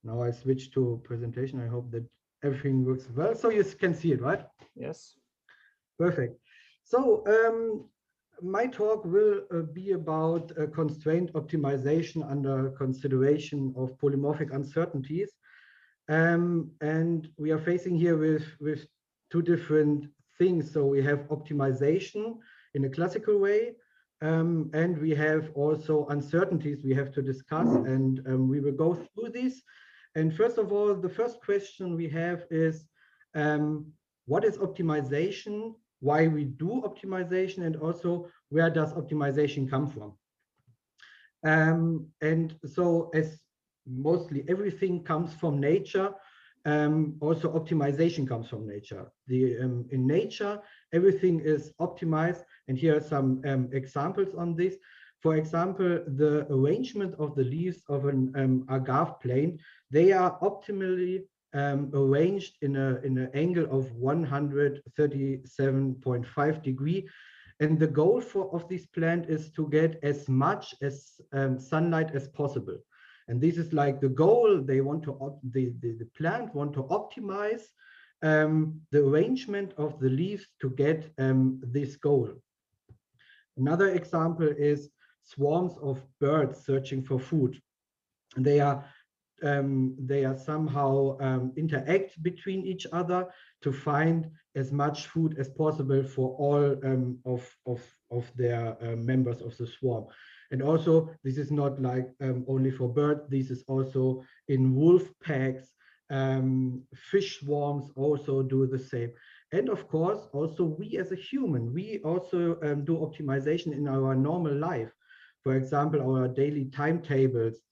Now I switch to presentation. I hope that everything works well. So you can see it, right? Yes. Perfect. So my talk will be about constraint optimization under consideration of polymorphic uncertainties. And we are facing here with two different things. So we have optimization in a classical way, and we have also uncertainties we have to discuss, and we will go through these. And first of all, the first question we have is, what is optimization? Why we do optimization, and also where does optimization come from? And so as mostly everything comes from nature, also optimization comes from nature. In nature, everything is optimized. And here are some examples on this. For example, the arrangement of the leaves of an agave plant, they are optimally arranged in an angle of 137.5 degree, and the goal of this plant is to get as much as sunlight as possible. And this is like the goal. They want to the plant want to optimize the arrangement of the leaves to get this goal. Another example is swarms of birds searching for food. They are somehow interact between each other to find as much food as possible for all of their members of the swarm. And also, this is not like only for birds. This is also in wolf packs. Fish swarms also do the same. And of course, also we as a human, we also do optimization in our normal life. For example, our daily timetables,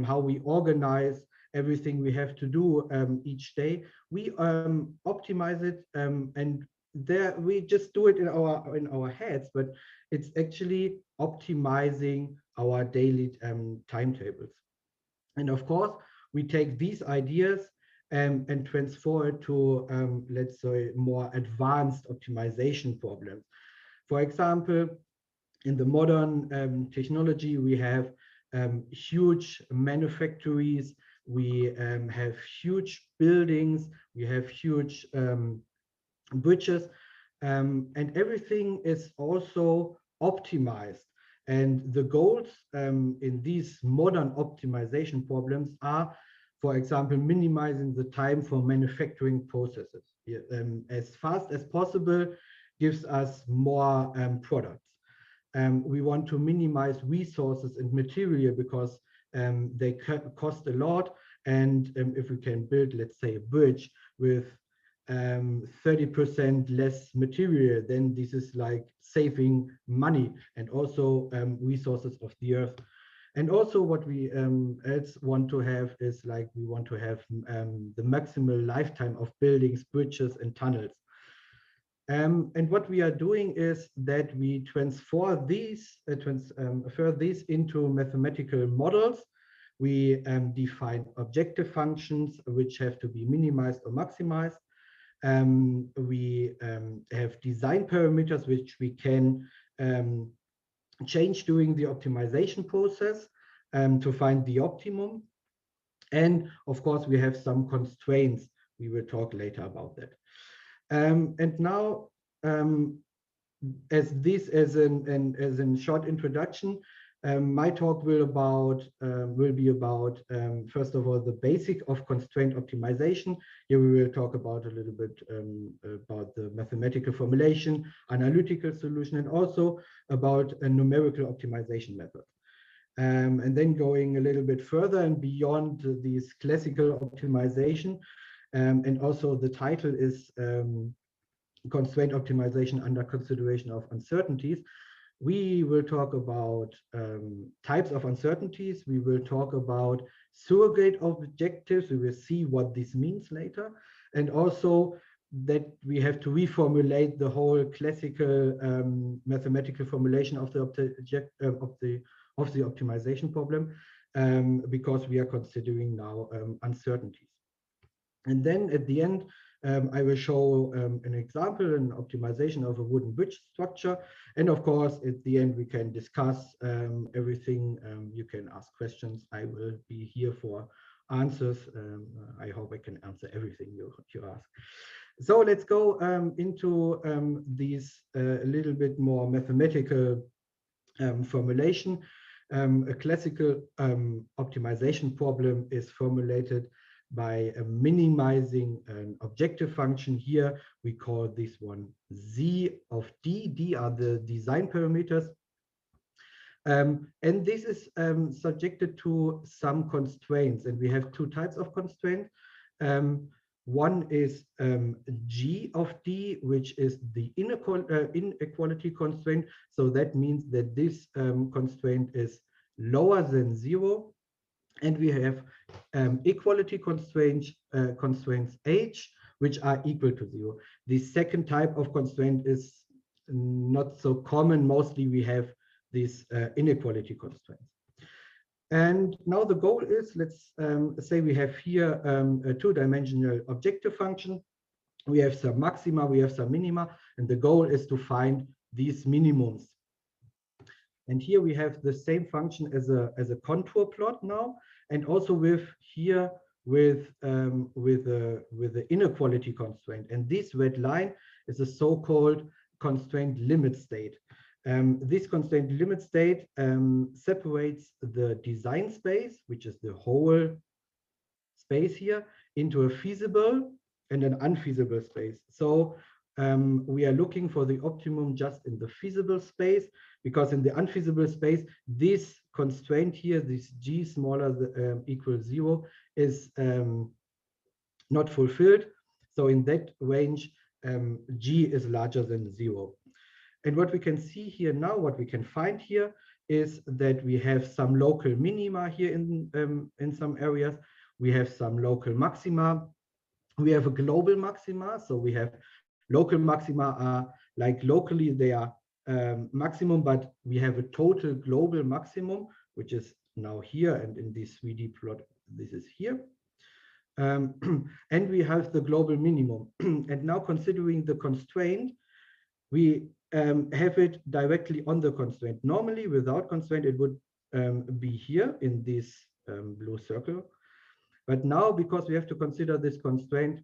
how we organize everything we have to do each day. We optimize it, and there we just do it in our heads, but it's actually optimizing our daily timetables. And of course, we take these ideas and transfer it to, let's say, more advanced optimization problems. For example, in the modern technology, we have huge manufactories, we have huge buildings, we have huge bridges, and everything is also optimized. And the goals in these modern optimization problems are, for example, minimizing the time for manufacturing processes. Yeah, as fast as possible gives us more products. We want to minimize resources and material because they cost a lot. And if we can build, let's say, a bridge with 30% less material, then this is like saving money and also resources of the earth. And also what we else want to have is like we want to have the maximal lifetime of buildings, bridges, and tunnels. And what we are doing is that we transfer these into mathematical models. We define objective functions which have to be minimized or maximized. We have design parameters which we can change during the optimization process to find the optimum. And of course, we have some constraints. We will talk later about that. And now, as this as a short introduction, my talk will be about first of all the basic of constraint optimization. Here we will talk about a little bit about the mathematical formulation, analytical solution, and also about a numerical optimization method. And then going a little bit further and beyond these classical optimization, and also the title is constraint optimization under consideration of uncertainties. We will talk about types of uncertainties. We will talk about surrogate objectives. We will see what this means later. And also that we have to reformulate the whole classical mathematical formulation of the optimization problem because we are considering now uncertainties. And then at the end, I will show an example, an optimization of a wooden bridge structure. And of course, at the end, we can discuss everything. You can ask questions. I will be here for answers. I hope I can answer everything you ask. So let's go into these a little bit more mathematical formulation. A classical optimization problem is formulated by minimizing an objective function. Here we call this one z of d. D are the design parameters. And this is subjected to some constraints, and we have two types of constraints. One is g of d, which is the inequality constraint. So that means that this constraint is lower than 0. And we have equality constraints h, which are equal to 0. The second type of constraint is not so common. Mostly we have these inequality constraints. And now the goal is, let's say we have here a two-dimensional objective function. We have some maxima, we have some minima, and the goal is to find these minimums. And here we have the same function as a contour plot now, and also with here with the inequality constraint. And this red line is a so-called constraint limit state. This constraint limit state separates the design space, which is the whole space here, into a feasible and an unfeasible space. So we are looking for the optimum just in the feasible space, because in the unfeasible space, this constraint here, this g smaller equals 0, is not fulfilled. So in that range, g is larger than 0. And what we can see here now, what we can find here, is that we have some local minima here in some areas. We have some local maxima. We have a global maxima. So we have local maxima are like locally they are maximum, but we have a total global maximum, which is now here, and in this 3D plot, this is here. And we have the global minimum. And now considering the constraint, we have it directly on the constraint. Normally, without constraint, it would be here in this blue circle. But now, because we have to consider this constraint,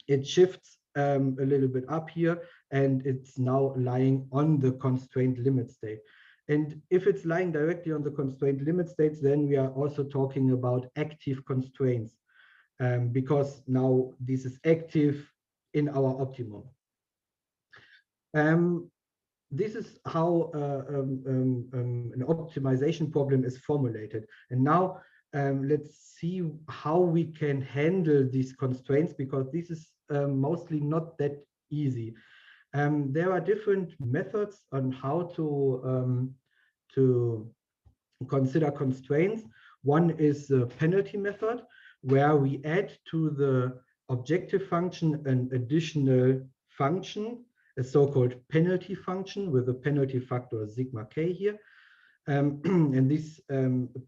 it shifts a little bit up here, and it's now lying on the constraint limit state. And if it's lying directly on the constraint limit states, then we are also talking about active constraints, because now this is active in our optimum. This is how an optimization problem is formulated. And now let's see how we can handle these constraints, because this is mostly not that easy. There are different methods on how to consider constraints. One is the penalty method, where we add to the objective function an additional function, a so-called penalty function with a penalty factor sigma k here. And this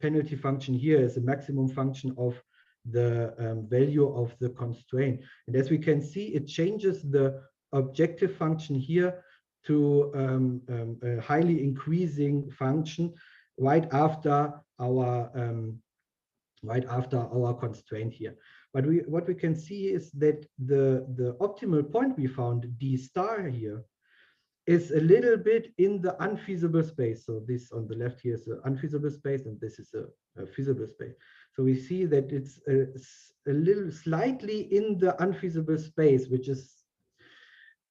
penalty function here is a maximum function of the value of the constraint. And as we can see, it changes the objective function here to a highly increasing function right after our constraint here. But what we can see is that the optimal point we found, d star here, is a little bit in the unfeasible space. So this on the left here is an unfeasible space, and this is a feasible space. So we see that it's a little slightly in the unfeasible space, which is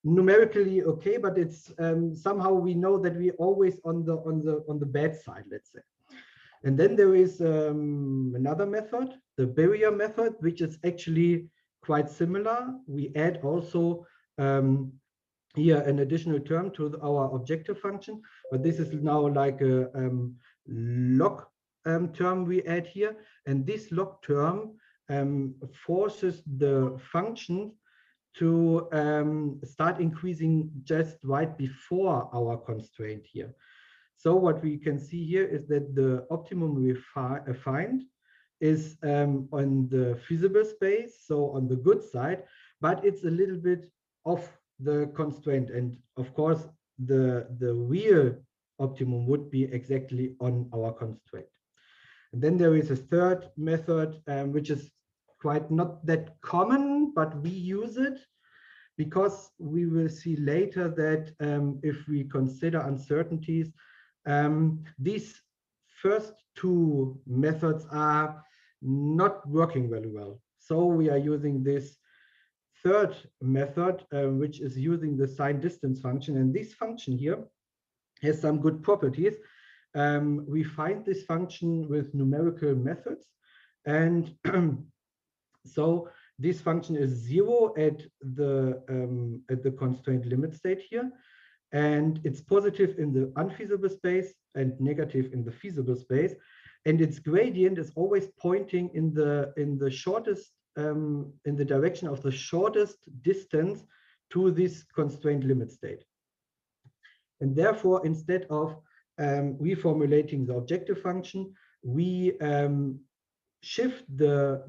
numerically okay, but it's somehow we know that we're always on the bad side, let's say. And then there is another method, the barrier method, which is actually quite similar. We add also here an additional term to our objective function, but this is now like a log term we add here. And this log term forces the function to start increasing just right before our constraint here. So what we can see here is that the optimum we find is on the feasible space, so on the good side, but it's a little bit off the constraint. And of course, the real optimum would be exactly on our constraint. And then there is a third method, which is quite not that common, but we use it because we will see later that if we consider uncertainties, these first two methods are not working very well. So we are using this third method, which is using the sign distance function. And this function here has some good properties. We find this function with numerical methods. And so this function is 0 at the constraint limit state here. And it's positive in the unfeasible space and negative in the feasible space. And its gradient is always pointing in the shortest, in the direction of the shortest distance to this constraint limit state. And therefore, instead of reformulating the objective function, we shift the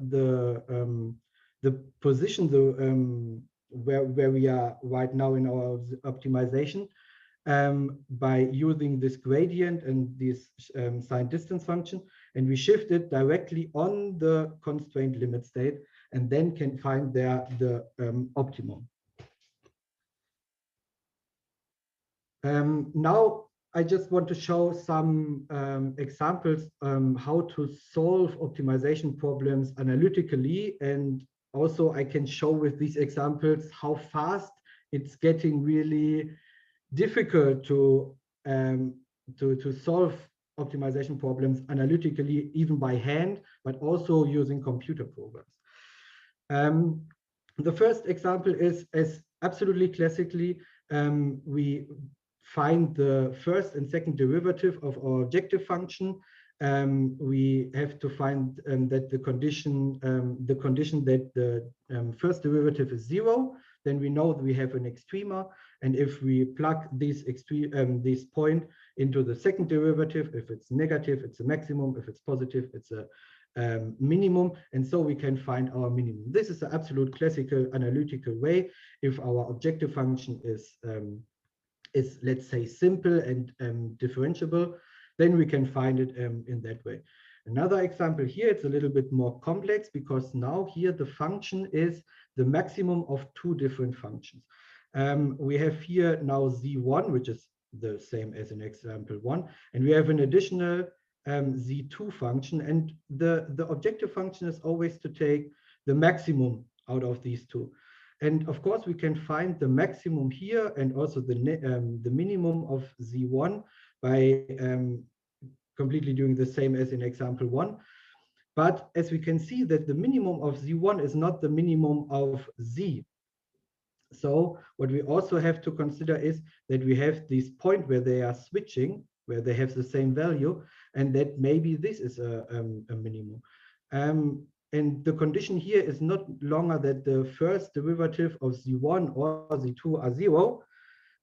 position where we are right now in our optimization by using this gradient and this sign distance function, and we shift it directly on the constraint limit state, and then can find there the optimum. Now I just want to show some examples how to solve optimization problems analytically, and also I can show with these examples how fast it's getting really difficult to solve optimization problems analytically, even by hand, but also using computer programs. The first example is, as absolutely classically, we find the first and second derivative of our objective function. We have to find that the condition that the first derivative is 0, then we know that we have an extrema. And if we plug this point into the second derivative, if it's negative, it's a maximum. If it's positive, it's a minimum. And so we can find our minimum. This is the absolute classical analytical way. If our objective function is let's say simple and differentiable, then we can find it in that way. Another example here, it's a little bit more complex, because now here the function is the maximum of two different functions. We have here now z1, which is the same as in example 1, and we have an additional z2 function, and the objective function is always to take the maximum out of these two. And of course, we can find the maximum here and also the minimum of z1 by completely doing the same as in example 1. But as we can see that the minimum of z1 is not the minimum of z. So what we also have to consider is that we have this point where they are switching, where they have the same value, and that maybe this is a minimum. And the condition here is not longer that the first derivative of z1 or z2 are 0,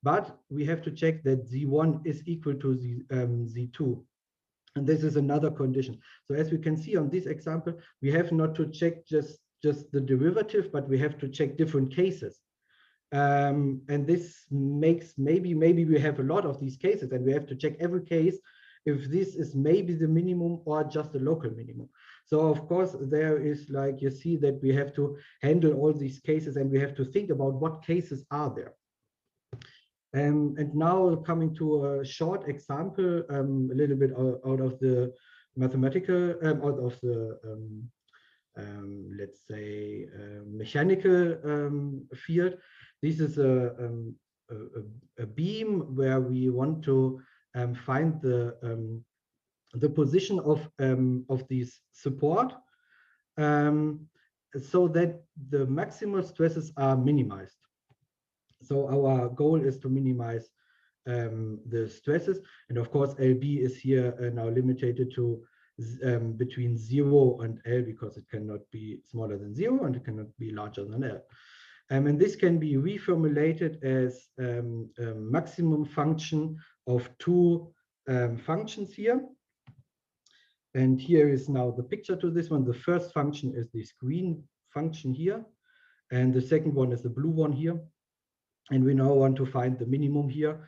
but we have to check that z1 is equal to z2. And this is another condition. So as we can see on this example, we have not to check just the derivative, but we have to check different cases. And this makes maybe we have a lot of these cases, and we have to check every case if this is maybe the minimum or just a local minimum. So of course there is, like you see, that we have to handle all these cases, and we have to think about what cases are there. And now coming to a short example, a little bit out of the mathematical, out of the let's say mechanical field. This is a beam where we want to find the position of this support, so that the maximal stresses are minimized. So our goal is to minimize the stresses, and of course LB is here now limited to between 0 and L, because it cannot be smaller than 0 and it cannot be larger than L. And this can be reformulated as a maximum function of two functions here. And here is now the picture to this one. The first function is this green function here, and the second one is the blue one here. And we now want to find the minimum here,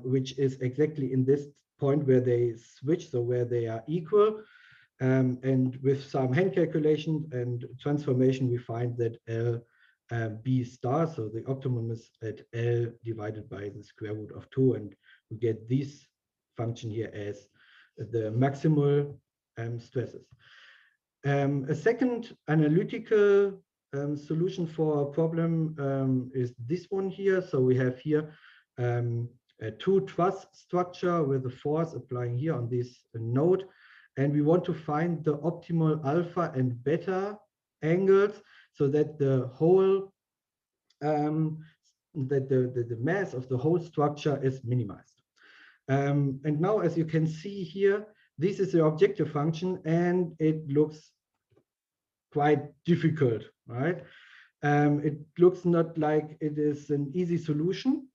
which is exactly in this point where they switch, so where they are equal. And with some hand calculation and transformation, we find that L B star, so the optimum is at L divided by the square root of 2, and we get this function here as the maximal stresses. A second analytical solution for a problem is this one here. So we have here a two truss structure with a force applying here on this node, and we want to find the optimal alpha and beta angles so that the whole the mass of the whole structure is minimized. And now, as you can see here, this is the objective function, and it looks quite difficult, right? It looks not like it is an easy solution.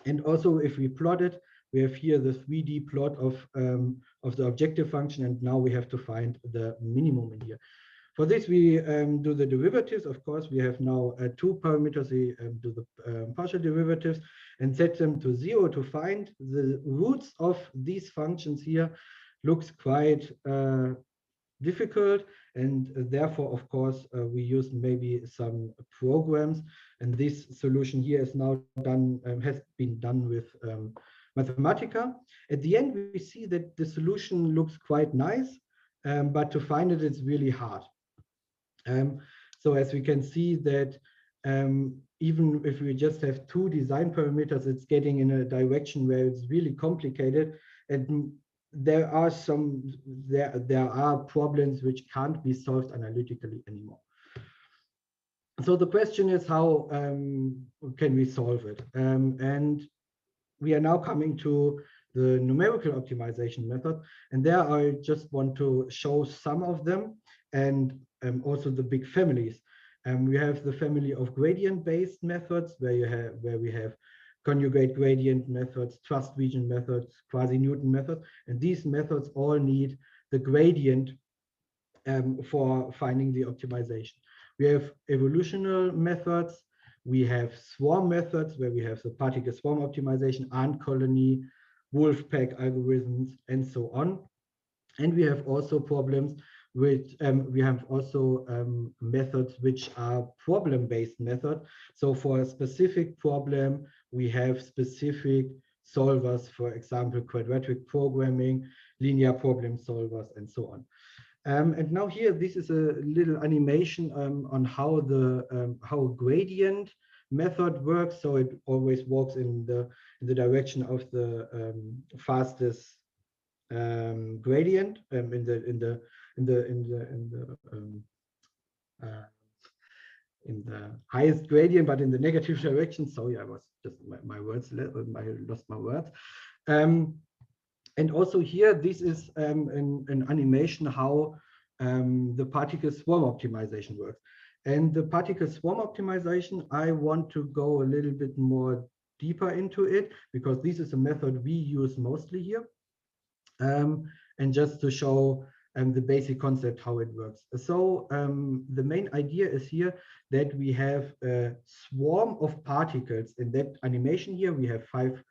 And also, if we plot it, we have here the 3D plot of the objective function, and now we have to find the minimum in here. For this, we do the derivatives. Of course, we have now two parameters. We do the partial derivatives and set them to 0 to find the roots of these functions here. Looks quite difficult, and therefore, of course, we use maybe some programs, and this solution here is now done, has been done with Mathematica. At the end, we see that the solution looks quite nice, but to find it, it's really hard. So as we can see that even if we just have two design parameters, it's getting in a direction where it's really complicated, and there are problems which can't be solved analytically anymore. So the question is, how can we solve it? And we are now coming to the numerical optimization method, and there I just want to show some of them, and also the big families. We have the family of gradient-based methods, where we have conjugate gradient methods, trust region methods, quasi-Newton methods, and these methods all need the gradient for finding the optimization. We have evolutional methods, we have swarm methods, where we have the particle swarm optimization, ant colony, wolf pack algorithms, and so on. And we have also problems with, we have also methods which are problem-based methods. So for a specific problem, we have specific solvers, for example, quadratic programming, linear problem solvers, and so on. And now here, this is a little animation on how the how a gradient method works. So it always walks in the direction of the fastest gradient in the highest gradient, but in the negative direction. Sorry, I was just my words. I lost my words. And also here, this is an animation how the particle swarm optimization works. And the particle swarm optimization, I want to go a little bit more deeper into it, because this is a method we use mostly here. And just to show the basic concept how it works. So the main idea is here that we have a swarm of particles. In that animation here, we have 5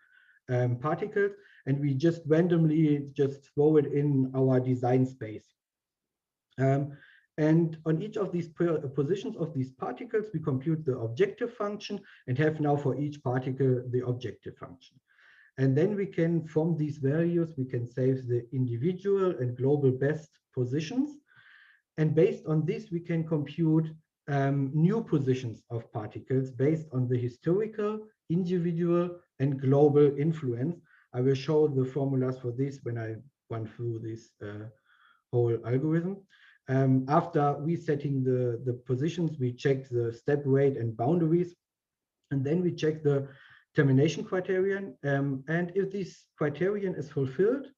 particles, and we just randomly just throw it in our design space. And on each of these positions of these particles, we compute the objective function and have now for each particle the objective function. And then we can, from these values, we can save the individual and global best positions. And based on this, we can compute new positions of particles based on the historical, individual, and global influence. I will show the formulas for this when I run through this whole algorithm. After resetting the positions, we check the step rate and boundaries, and then we check the termination criterion. And if this criterion is fulfilled,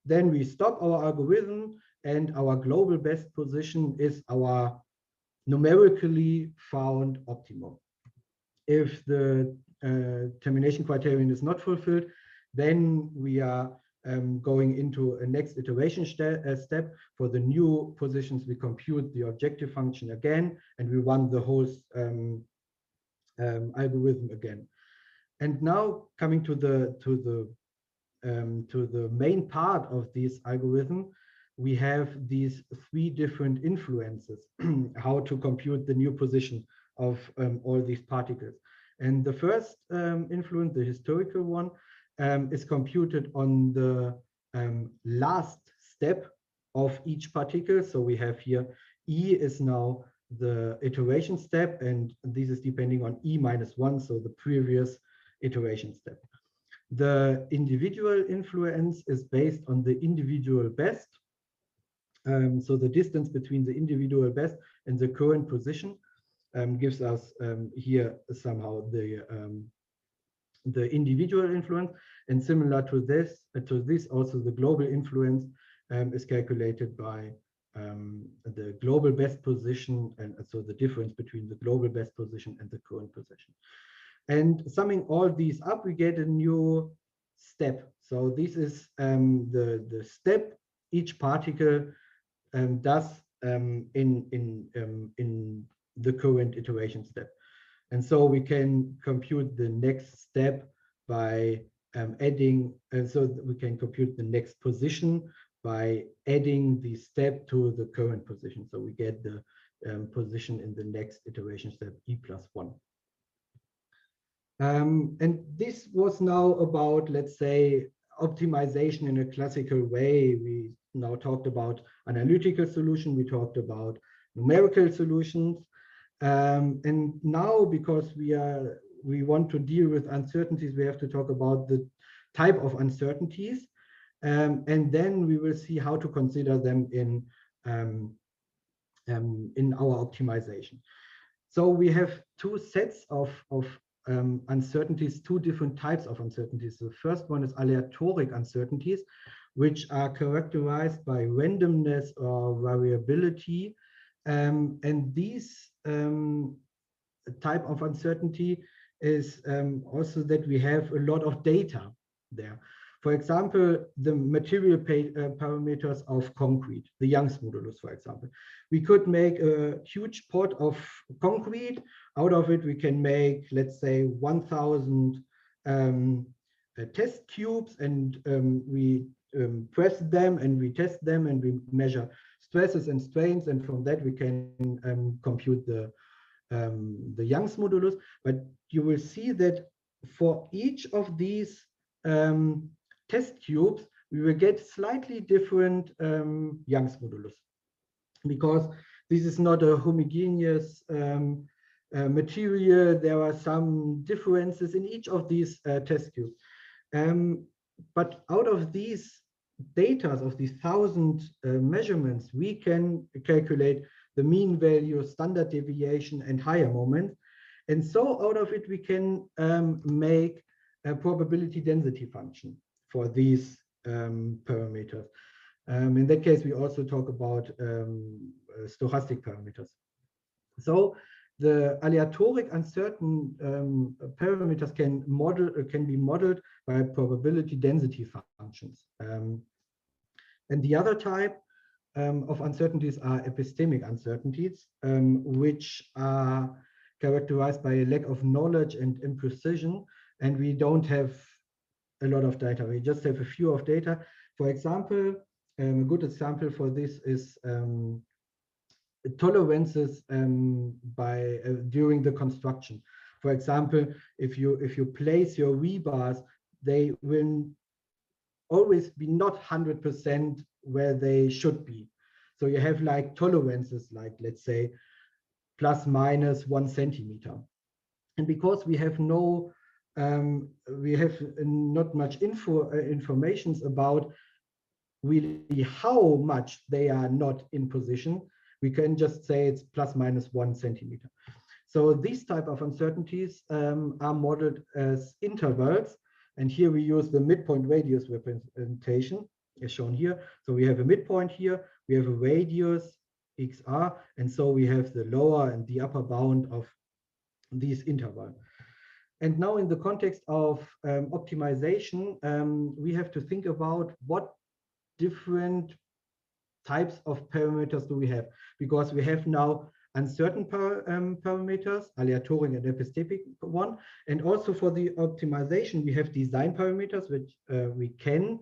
then we stop our algorithm, and our global best position is our numerically found optimum. If the termination criterion is not fulfilled, then we are going into a next iteration step. For the new positions, we compute the objective function again, and we run the whole algorithm again. And now coming to the main part of this algorithm, we have these three different influences, how to compute the new position of all these particles. And the first influence, the historical one, is computed on the last step of each particle. So we have here E is now the iteration step, and this is depending on E minus 1, so the previous iteration step. The individual influence is based on the individual best. So the distance between the individual best and the current position gives us here somehow the individual influence. And similar to this also the global influence is calculated by the global best position, and so the difference between the global best position and the current position. And summing all these up, we get a new step. So this is the step each particle does in the current iteration step. And so we can compute the next step by adding, and so we can compute the next position by adding the step to the current position. So we get the position in the next iteration step E plus 1. And this was now about, let's say, optimization in a classical way. We now talked about analytical solution, we talked about numerical solutions. And now, because we want to deal with uncertainties, we have to talk about the type of uncertainties. And then we will see how to consider them in our optimization. So we have two sets of uncertainties, two different types of uncertainties. The first one is aleatoric uncertainties, which are characterized by randomness or variability. And these type of uncertainty is also that we have a lot of data there. For example, the material parameters of concrete, the Young's modulus, for example. We could make a huge pot of concrete. Out of it, we can make, let's say, 1,000 test cubes, and we press them and we test them and we measure stresses and strains, and from that we can compute the Young's modulus. But you will see that for each of these test tubes, we will get slightly different Young's modulus, because this is not a homogeneous material. There are some differences in each of these test tubes. But out of these data, of these 1,000 measurements, we can calculate the mean value, standard deviation, and higher moments. And so out of it, we can make a probability density function for these parameters. In that case, we also talk about stochastic parameters. So the aleatoric uncertain parameters can be modeled by probability density functions. And the other type of uncertainties are epistemic uncertainties, which are characterized by a lack of knowledge and imprecision, and we don't have a lot of data. We just have a few of data. For example, a good example for this is tolerances during the construction. For example, if you place your rebars, they will always be not 100% where they should be. So you have like tolerances, like let's say plus minus 1 centimeter. And because we have not much information about really how much they are not in position, we can just say it's plus minus 1 centimeter. So these type of uncertainties are modeled as intervals. And here we use the midpoint radius representation as shown here. So we have a midpoint here, we have a radius xr, and so we have the lower and the upper bound of these intervals. And now in the context of optimization, we have to think about what different types of parameters do we have, because we have now uncertain parameters, aleatoric and epistemic one, and also for the optimization we have design parameters which we can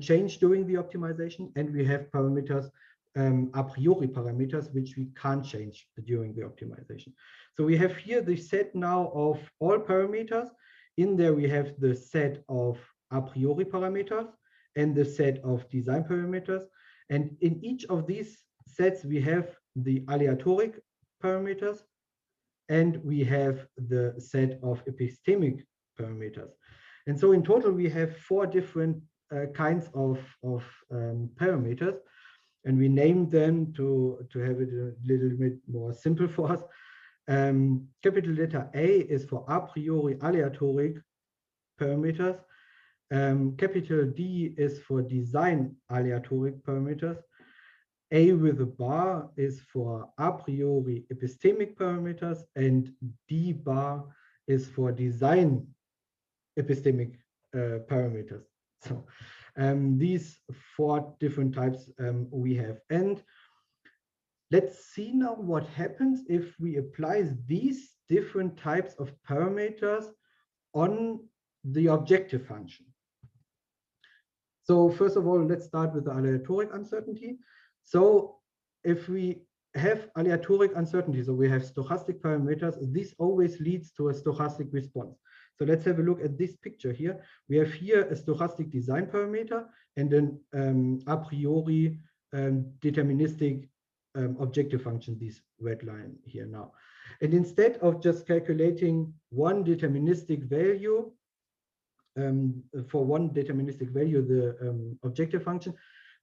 change during the optimization, and we have parameters, a priori parameters, which we can't change during the optimization. So we have here the set now of all parameters. In there we have the set of a priori parameters and the set of design parameters. And in each of these sets, we have the aleatoric parameters, and we have the set of epistemic parameters. And so in total, we have 4 different kinds of parameters, and we named them to have it a little bit more simple for us. Capital letter A is for a priori aleatoric parameters. Capital D is for design aleatoric parameters. A with a bar is for a priori epistemic parameters, and D bar is for design epistemic parameters. So these 4 different types we have. And let's see now what happens if we apply these different types of parameters on the objective function. So first of all, let's start with the aleatoric uncertainty. So if we have aleatoric uncertainty, so we have stochastic parameters, this always leads to a stochastic response. So let's have a look at this picture here. We have here a stochastic design parameter and an a priori deterministic objective function, this red line here now. And instead of just calculating one deterministic value, for one deterministic value, the objective function,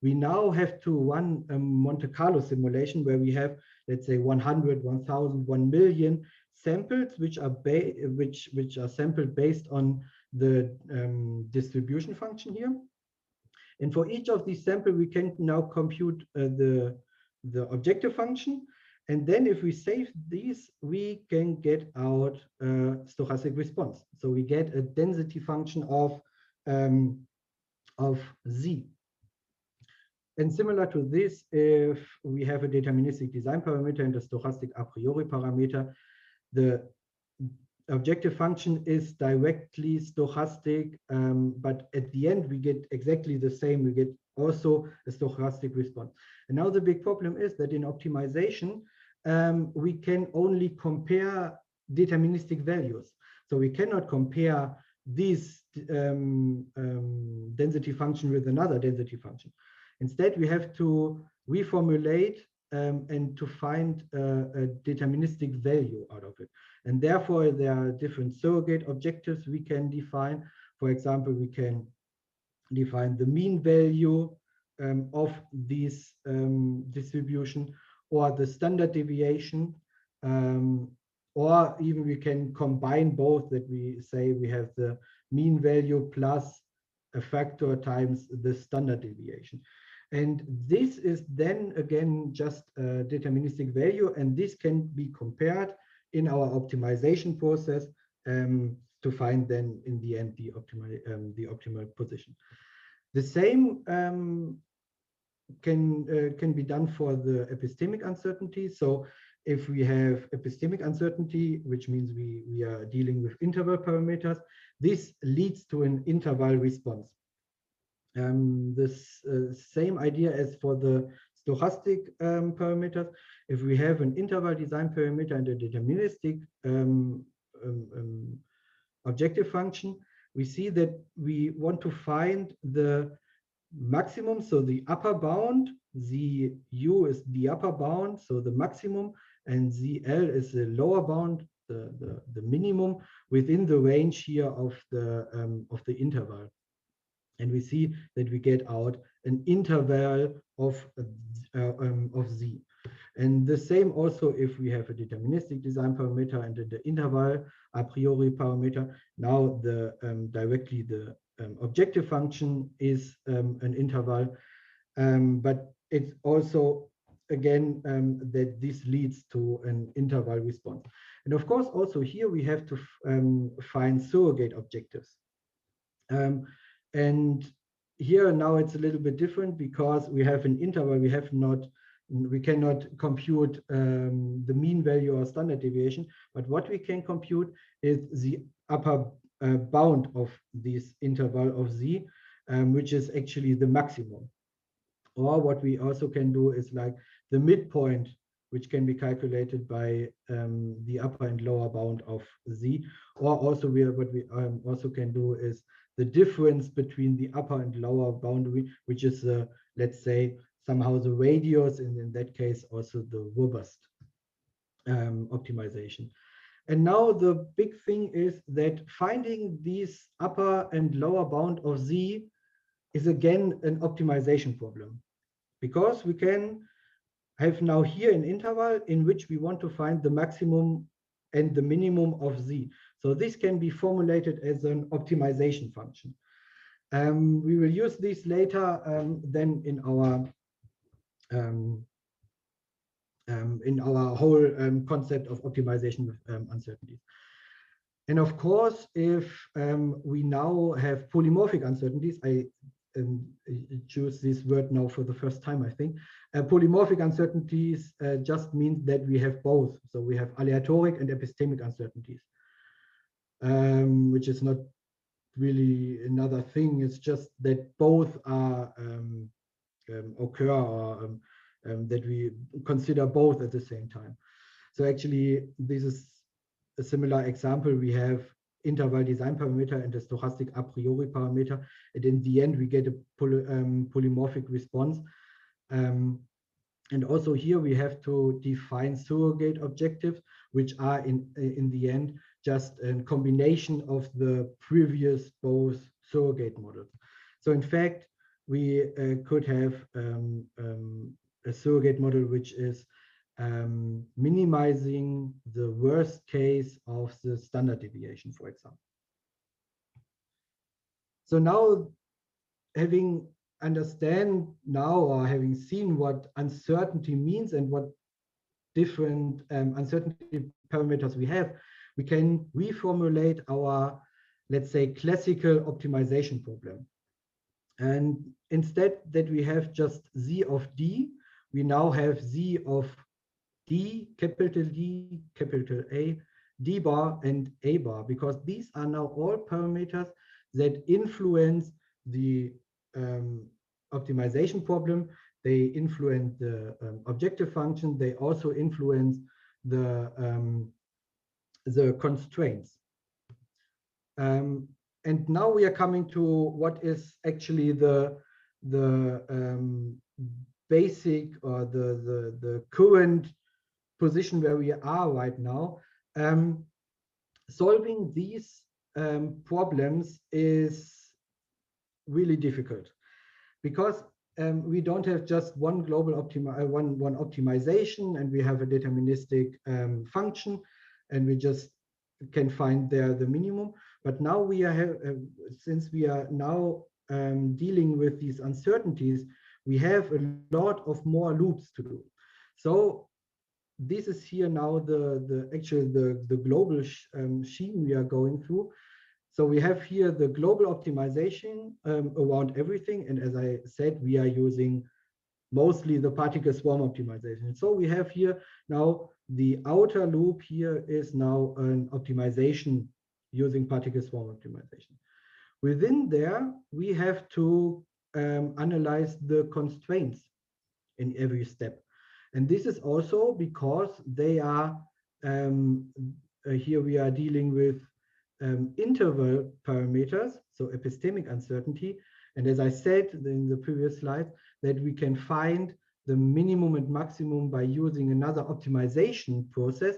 we now have to run a Monte Carlo simulation where we have, let's say, 100, 1000, 1 million samples, which are sampled based on the distribution function here. And for each of these samples, we can now compute the objective function. And then if we save these, we can get out a stochastic response. So we get a density function of Z. And similar to this, if we have a deterministic design parameter and a stochastic a priori parameter, the objective function is directly stochastic, but at the end we get exactly the same. We get also a stochastic response. And now the big problem is that in optimization, we can only compare deterministic values. So we cannot compare this density function with another density function. Instead, we have to reformulate and to find a deterministic value out of it. And therefore, there are different surrogate objectives we can define. For example, we can define the mean value of this distribution, or the standard deviation, or even we can combine both, that we say we have the mean value plus a factor times the standard deviation. And this is then again just a deterministic value, and this can be compared in our optimization process to find then in the end the optimal position. The same can be done for the epistemic uncertainty. So if we have epistemic uncertainty, which means we are dealing with interval parameters, this leads to an interval response. This same idea as for the stochastic parameters. If we have an interval design parameter and a deterministic objective function, we see that we want to find the maximum, so the upper bound, ZU is the upper bound, so the maximum, and ZL is the lower bound, the minimum within the range here of the interval. And we see that we get out an interval of Z. And the same also if we have a deterministic design parameter and the interval a priori parameter. Now directly the objective function is an interval, but it's also again that this leads to an interval response. And of course also here we have to find surrogate objectives. And here now it's a little bit different because we have an interval. We cannot compute the mean value or standard deviation, but what we can compute is the upper bound of this interval of Z. which is actually the maximum. Or what we also can do is like the midpoint, which can be calculated by the upper and lower bound of z. Or also what we also can do is the difference between the upper and lower boundary, which is let's say somehow the radius, and in that case also the robust optimization. And now the big thing is that finding these upper and lower bound of z is again an optimization problem, because we can have now here an interval in which we want to find the maximum and the minimum of z. So this can be formulated as an optimization function. We will use this later then in our whole concept of optimization with uncertainties. And of course, if we now have polymorphic uncertainties, I choose this word now for the first time, I think. Polymorphic uncertainties just means that we have both. So we have aleatoric and epistemic uncertainties, which is not really another thing. It's just that both are occur, or that we consider both at the same time. So actually, this is a similar example. We have interval design parameter and a stochastic a priori parameter, and in the end we get a polymorphic response. And also here we have to define surrogate objectives, which are in the end just a combination of the previous both surrogate models. So in fact, we could have a surrogate model which is minimizing the worst case of the standard deviation, for example. So now, having understand now, or having seen what uncertainty means and what different uncertainty parameters we have, we can reformulate our, let's say, classical optimization problem. And instead that we have just z of d, we now have z of D, capital A, D bar, and A bar, because these are now all parameters that influence the optimization problem. They influence the objective function. They also influence the constraints. And now we are coming to what is actually the basic, or the current position where we are right now. Solving these problems is really difficult, because we don't have just one global one optimization, and we have a deterministic function, and we just can find there the minimum. But now we are since we are now dealing with these uncertainties, we have a lot of more loops to do. So this is here now the global scheme we are going through. So we have here the global optimization around everything, and as I said, we are using mostly the particle swarm optimization. So we have here now the outer loop here is now an optimization using particle swarm optimization. Within there, we have to analyze the constraints in every step. And this is also because they are, here we are dealing with interval parameters, so epistemic uncertainty. And as I said in the previous slide, that we can find the minimum and maximum by using another optimization process.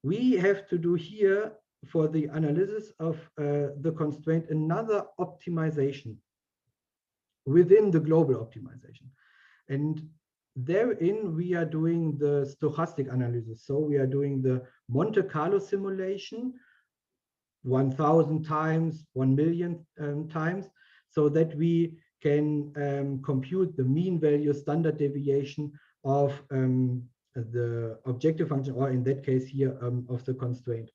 We have to do here for the analysis of the constraint another optimization within the global optimization. And therein we are doing the stochastic analysis. So we are doing the Monte Carlo simulation 1,000 times, 1,000,000 times, so that we can compute the mean value standard deviation of the objective function, or in that case here of the constraint.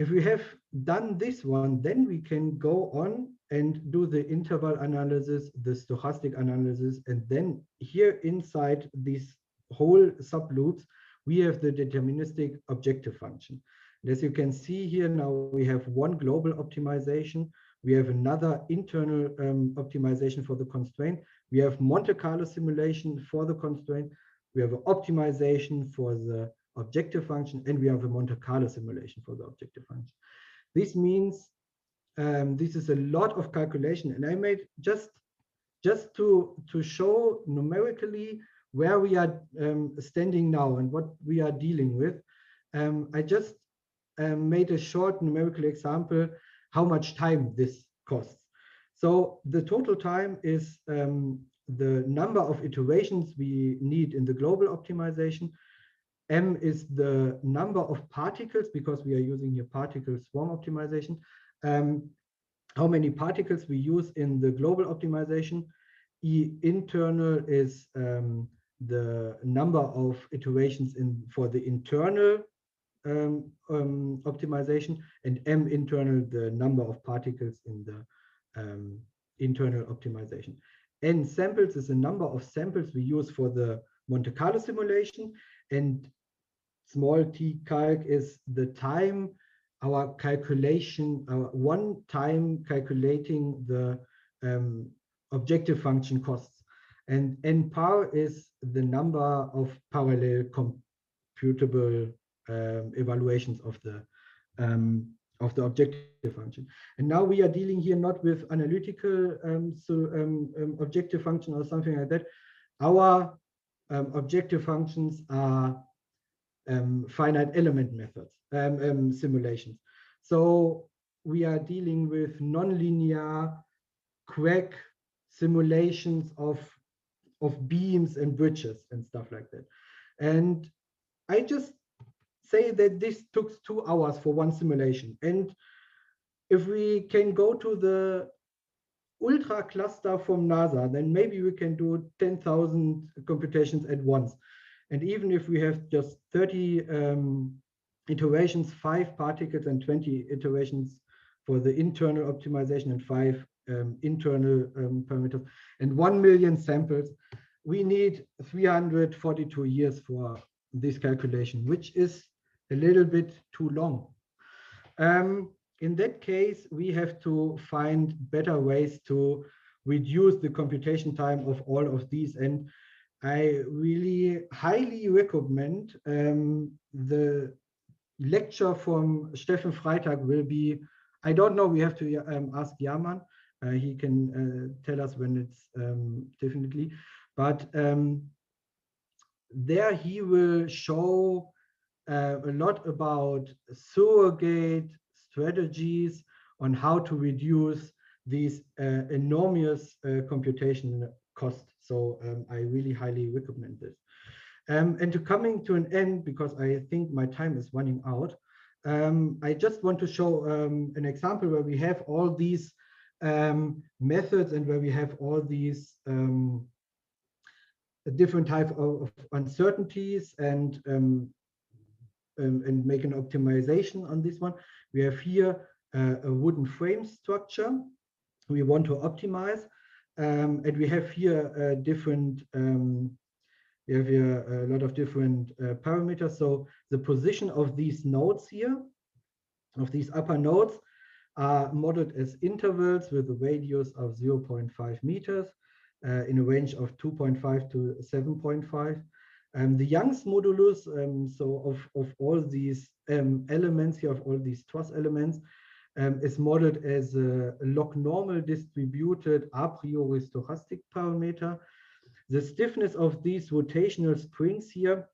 If we have done this one, then we can go on and do the interval analysis, the stochastic analysis, and then here inside these whole subloops, we have the deterministic objective function. And as you can see here, now we have one global optimization We have another internal optimization for the constraint. We have Monte Carlo simulation for the constraint. We have an optimization for the objective function, and we have a Monte Carlo simulation for the objective function. This means this is a lot of calculation, and I made just to show numerically where we are standing now and what we are dealing with. I just made a short numerical example how much time this costs. So the total time is the number of iterations we need in the global optimization. M is the number of particles, because we are using here particle swarm optimization. How many particles we use in the global optimization. E internal is the number of iterations for the internal optimization, and M internal the number of particles in the internal optimization. N samples is the number of samples we use for the Monte Carlo simulation, and small t calc is the time our calculation, our one time calculating the objective function costs. And n par is the number of parallel computable evaluations of the objective function. And now we are dealing here not with analytical objective function or something like that. Our objective functions are finite element methods, simulations. So we are dealing with nonlinear QUAC simulations of beams and bridges and stuff like that. And I just say that this took 2 hours for one simulation. And if we can go to the ultra cluster from NASA, then maybe we can do 10,000 computations at once. And even if we have just 30 iterations, 5 particles and 20 iterations for the internal optimization and 5 internal parameters and 1 million samples, we need 342 years for this calculation, which is a little bit too long. In that case, we have to find better ways to reduce the computation time of all of these. And I really highly recommend the lecture from Steffen Freitag will be, I don't know, we have to ask Yaman. He can tell us when it's definitely, but there he will show a lot about surrogate strategies on how to reduce these enormous computation costs. So I really highly recommend this. And to coming to an end, because I think my time is running out, I just want to show an example where we have all these methods and where we have all these different types of uncertainties and make an optimization on this one. We have here a wooden frame structure we want to optimize, and we have here different. We have here a lot of different parameters. So the position of these nodes here, of these upper nodes, are modeled as intervals with a radius of 0.5 meters in a range of 2.5 to 7.5. The Young's modulus, so of all these elements here, of all these truss elements, is modeled as a log normal distributed a priori stochastic parameter. The stiffness of these rotational springs here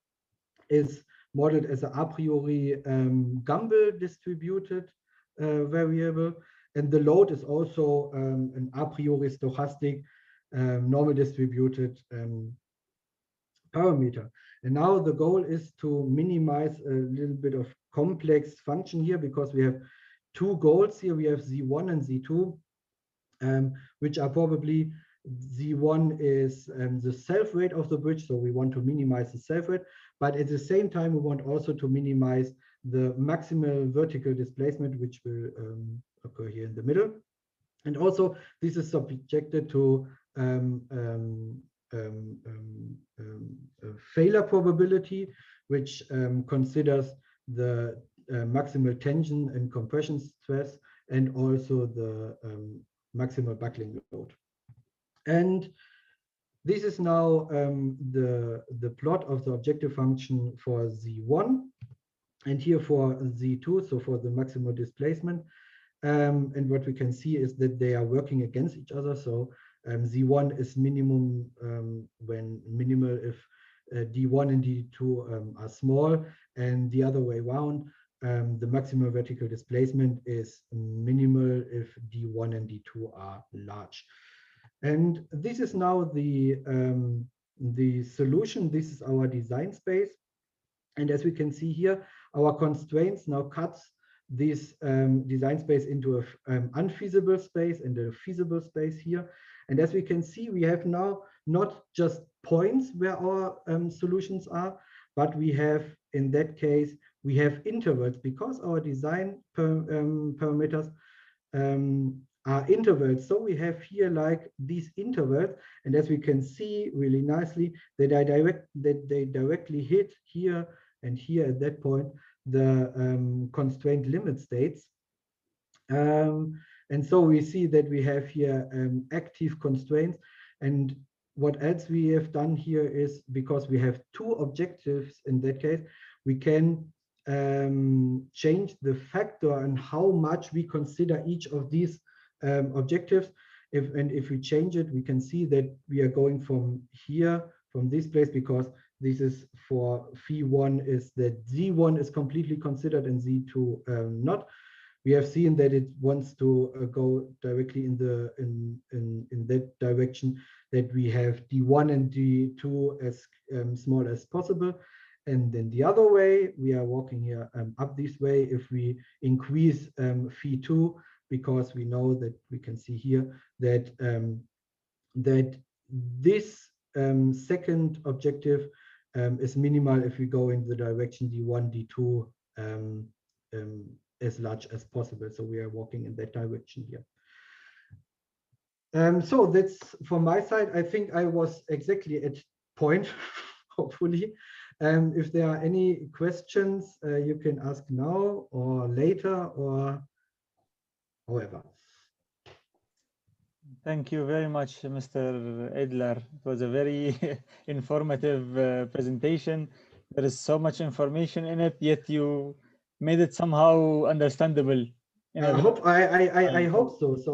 is modeled as an a priori Gumbel distributed variable, and the load is also an a priori stochastic normal distributed parameter. And now the goal is to minimize a little bit of complex function here, because we have 2 goals here. We have Z1 and Z2, which are probably, Z1 is the self-weight of the bridge, so we want to minimize the self-weight, but at the same time we want also to minimize the maximal vertical displacement, which will occur here in the middle. And also this is subjected to failure probability, which considers the maximal tension and compression stress and also the maximal buckling load. And this is now the plot of the objective function for Z1, and here for Z2, so for the maximal displacement. And what we can see is that they are working against each other. So Z1 is minimum when minimal if D1 and D2 are small, and the other way around. The maximal vertical displacement is minimal if D1 and D2 are large. And this is now the solution. This is our design space. And as we can see here, our constraints now cuts this design space into an unfeasible space and a feasible space here. And as we can see, we have now not just points where our solutions are, but we have, in that case, we have intervals, because our design parameters are intervals. So we have here like these intervals, and as we can see really nicely, that they directly hit here and here at that point the constraint limit states. And so we see that we have here active constraints. And what else we have done here is, because we have two objectives in that case, we can change the factor and how much we consider each of these objectives. If we change it, we can see that we are going from here, from this place, because this is for phi1 is that Z1 is completely considered and Z2 not. We have seen that it wants to go directly in that direction, that we have D1 and D2 as small as possible. And then the other way, we are walking here up this way. If we increase phi2, because we know that we can see here that that this second objective is minimal if we go in the direction D1, D2 as large as possible. So we are walking in that direction here. So that's from my side. I think I was exactly at point, hopefully. If there are any questions, you can ask now or later or however. Thank you very much, Mr. Edler. It was a very informative presentation. There is so much information in it, yet you made it somehow understandable. I hope so. So